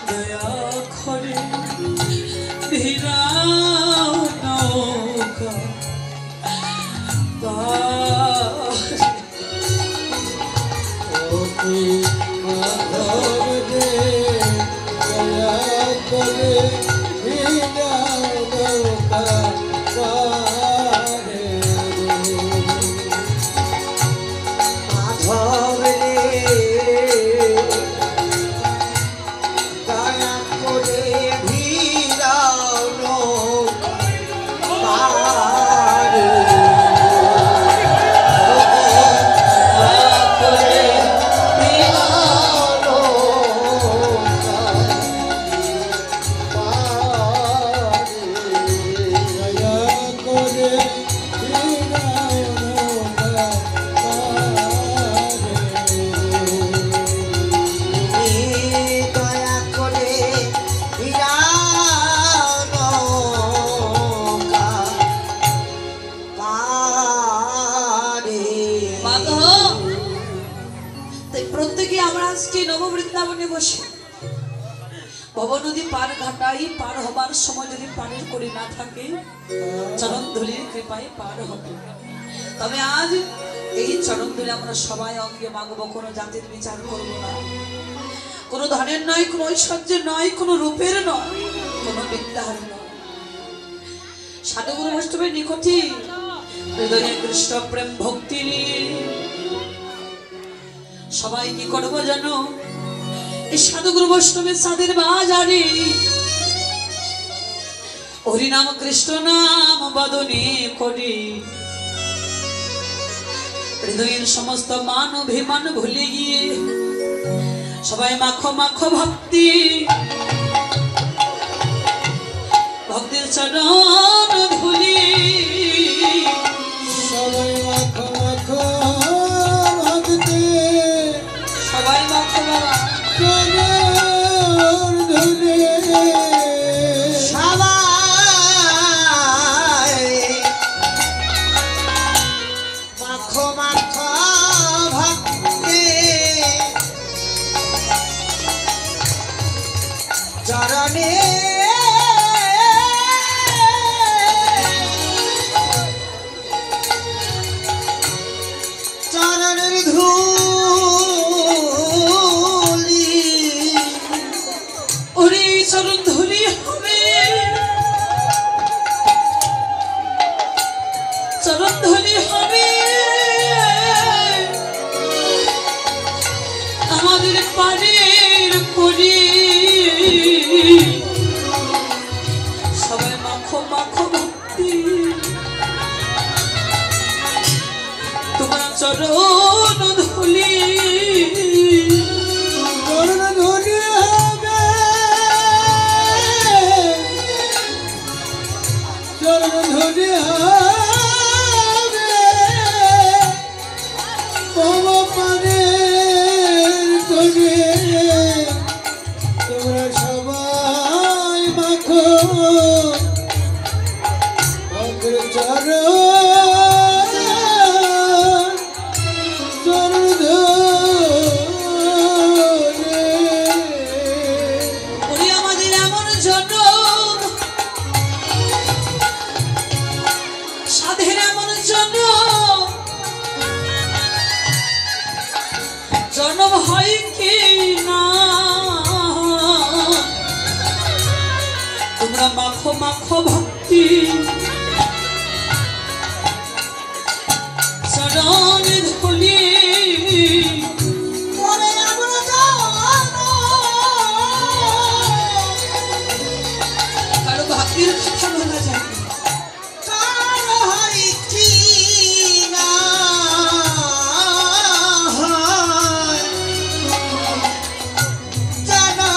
দয়া করে ভিড়াও নৌকা মাধব রে দয়া করে ভিড়াও নৌকা পারে। বলতে কি আমরা আজকে নববৃন্দাবনে বসে ভব নদী পার ঘাটাই পার হবার সময় যদি পারের করে না থাকে চরণ ধুলির কৃপায় পার হবে। তবে আজ এই চরণ ধুলি আমরা সবাই অঙ্গে মাগবো, কোনো জাতির বিচার করব না, কোনো ধনের নয়, কোনো ঐশ্বর্যের নয়, কোনো রূপের নয়, কোনো বিদ্যার নয়। সাধুগুরু বৈষ্ণবের নিকটে হৃদয়ে কৃষ্ণ প্রেম ভক্তি নিয়ে সবাই কি করবো জানো? এই সাধুগুরু বৈষ্ণবের সাদের বাজারে হরিনাম কৃষ্ণ নাম বাদনে করি হৃদয়ের সমস্ত মান অভিমান ভুলে গিয়ে সবাই মাখো মাখো ভক্তি, ভক্তির চরণ ধুলি সবাই মাখো মাখো ভক্তি, সবাই মাখো বাবা চরণ ধুলি, সবাই মাখো মাখো ভক্তি, চরণে চরণের ধুলি, ওরে চরণ ধুলি হবে, চরণ ধুলি হবে আমাদের পারের করি সবাই মাখো মাখো ভক্তি, তোমার চরণ ধুলি চরণ ধুলি হবে, চরণ ধুলি হবে পব পানের কোণে, তোমরা সবাই মাখো অগ্র চরণ চরণ ধুলি। ওরে আমাদের এমন জন্ম, সাধের এমন জন্ম, জন্ম হয় কি না তোমরা মাখো মাখো ভক্তি, চরণ ধুলি ওরে আমরা জানো, কারো ভাগ্যের কথা বলা যায় না। কার হয় কি না হয় জানো,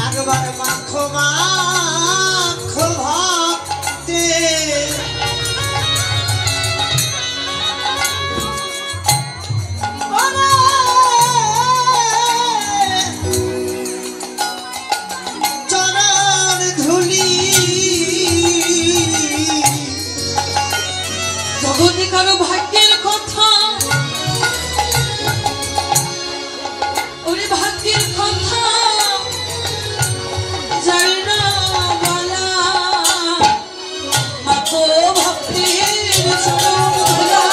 একবার মাখো মাখো ভক্তি, চরণ ধুলি, জগতে কারো ভাগ্যের কথা, ওরে ভাগ্যের কথা যায় না বলা, মাখো ভক্তির চরণ ধুলা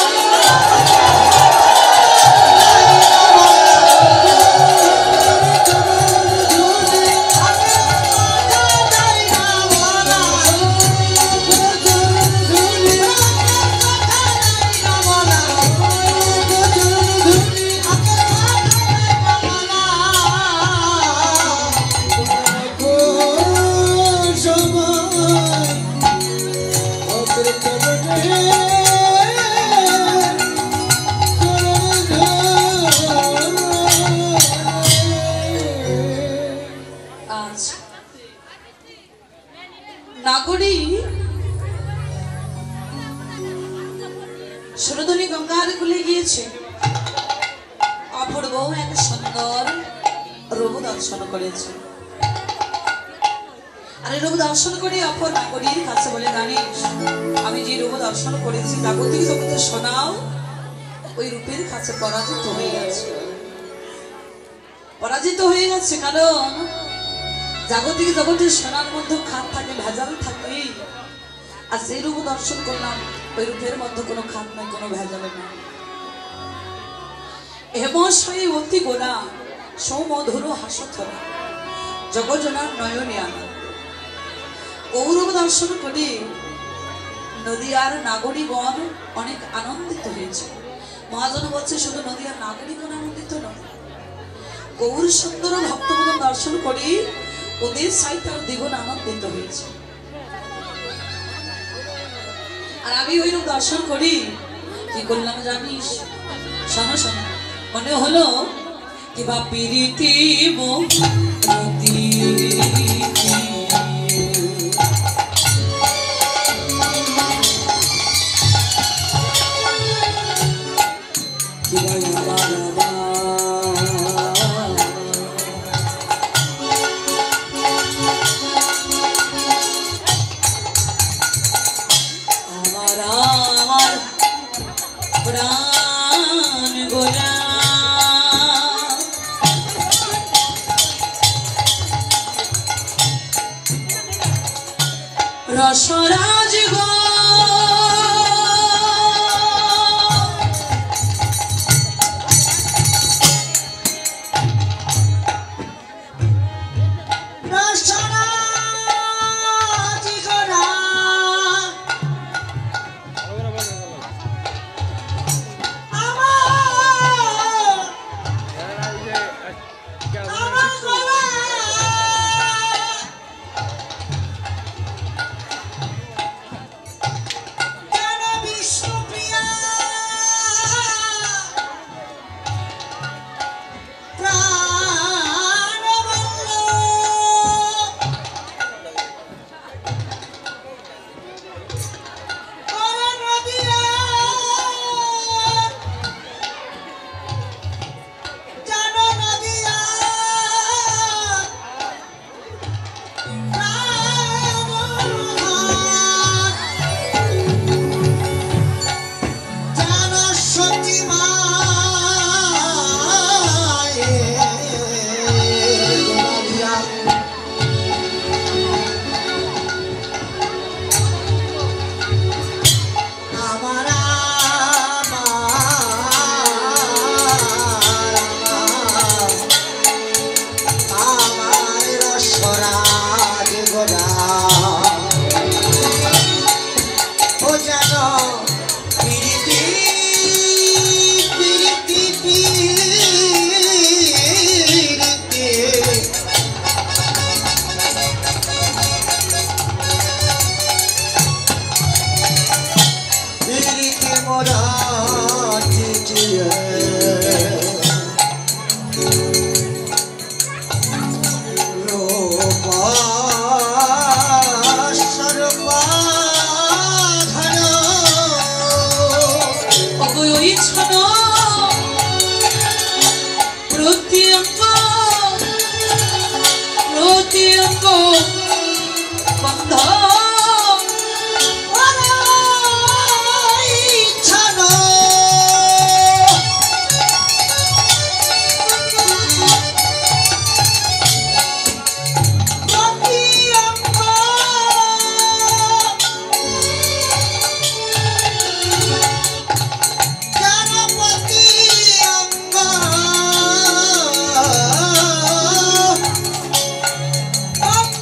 আজ নাগরী সুরধনী গঙ্গার কুলে গিয়েছে, অপূর্ব এক সুন্দর রূপ দর্শন করেছে। আর এই রূপ দর্শন করে অপর নাগরীর কাছে বলে, জানিস আমি যে রূপ দর্শন করেছি জাগতিক জগতে শোনাও ওই রূপের কাছে পরাজিত হয়ে গেছে। পরাজিত হয়ে গেছে কারণ জাগতিক জগতের সোনার মধ্যে খাত থাকে, ভেজাল থাকে। আর সেই রূপ দর্শন করলাম, ওই রূপের মধ্যে কোনো খাত নাই, কোনো ভেজাল নাই। হেমশায়ী অতি গোনা সৌমধুর হাসথরা জগজনার নয়নে আনন্দ। গৌরব দর্শন করে নদীয়ার নাগরিকগণ অনেক আনন্দিত হয়েছে। মহাজন বলছে শুধু নদীয়ার নাগরিকগণ আনন্দিত নয়, গৌর সুন্দর ভক্তগণ দর্শন করে ওদের সাহিত্য দ্বিগুণ আনন্দিত হয়েছে। আর আমি ওইরূপ দর্শন করি কি করলাম জানিস? শোনো শোনো, মনে হলো কিবা পিরিতি রসরাজ গো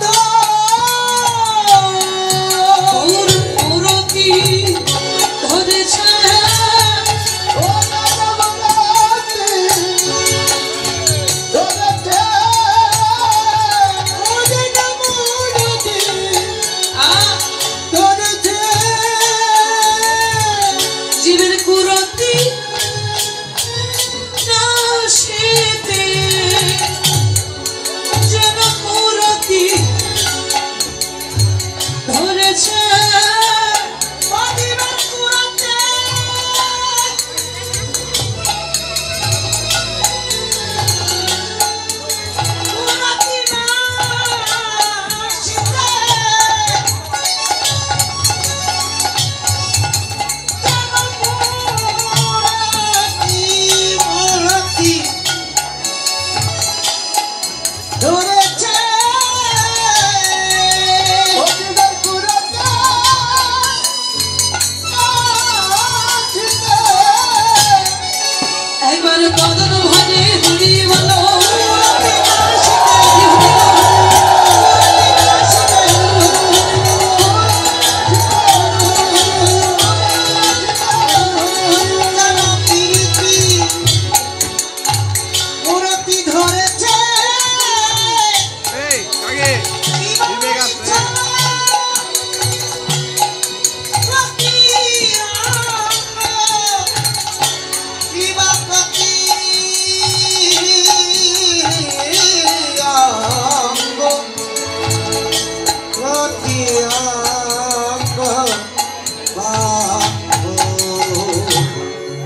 Oh বদন ভজে